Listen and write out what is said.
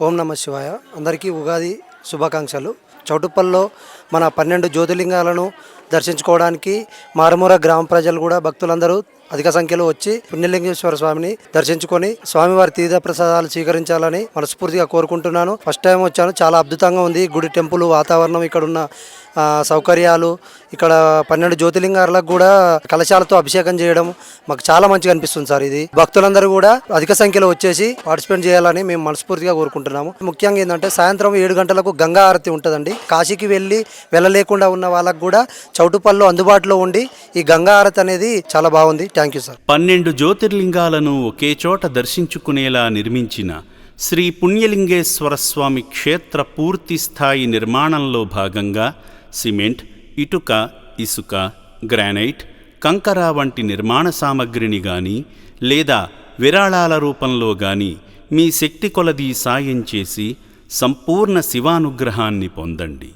ఓం నమ శివాయ. అందరికీ ఉగాది శుభాకాంక్షలు. చౌటుప్పల్లో మన 12 జ్యోతిర్లింగాలను దర్శించుకోవడానికి మారుమూల గ్రామ ప్రజలు కూడా భక్తులందరూ అధిక సంఖ్యలో వచ్చి పుణ్యలింగేశ్వర స్వామిని దర్శించుకొని స్వామివారి తీర్థ ప్రసాదాలు స్వీకరించాలని మనస్ఫూర్తిగా కోరుకుంటున్నాను. ఫస్ట్ టైం వచ్చాను, చాలా అద్భుతంగా ఉంది. గుడి, టెంపుల్, వాతావరణం, ఇక్కడ ఉన్న సౌకర్యాలు, ఇక్కడ 12 జ్యోతిర్లింగాలకు కూడా కలశాలతో అభిషేకం చేయడం మాకు చాలా మంచిగా అనిపిస్తుంది సార్. ఇది భక్తులందరూ కూడా అధిక సంఖ్యలో వచ్చేసి పార్టిసిపేట్ చేయాలని మేము మనస్ఫూర్తిగా కోరుకుంటున్నాము. ముఖ్యంగా ఏంటంటే సాయంత్రం 7 గంటలకు గంగా హారతి ఉంటుందండి. కాశీకి వెళ్ళలేకుండా ఉన్న వాళ్ళకు కూడా చౌటుప్పల్లో అందుబాటులో ఉండి ఈ గంగా హారతి అనేది చాలా బాగుంది. Thank you sir. 12 జ్యోతిర్లింగాలను ఒకే చోట దర్శించుకునేలా నిర్మించిన శ్రీ పుణ్యలింగేశ్వర స్వామి క్షేత్ర పూర్తి స్థాయి నిర్మాణంలో భాగంగా సిమెంట్, ఇటుక, ఇసుక, గ్రానైట్, కంకర వంటి నిర్మాణ సామగ్రిని గాని లేదా విరాళాల రూపంలో గాని మీ శక్తి కొలది సాయం చేసి సంపూర్ణ శివానుగ్రహాన్ని పొందండి.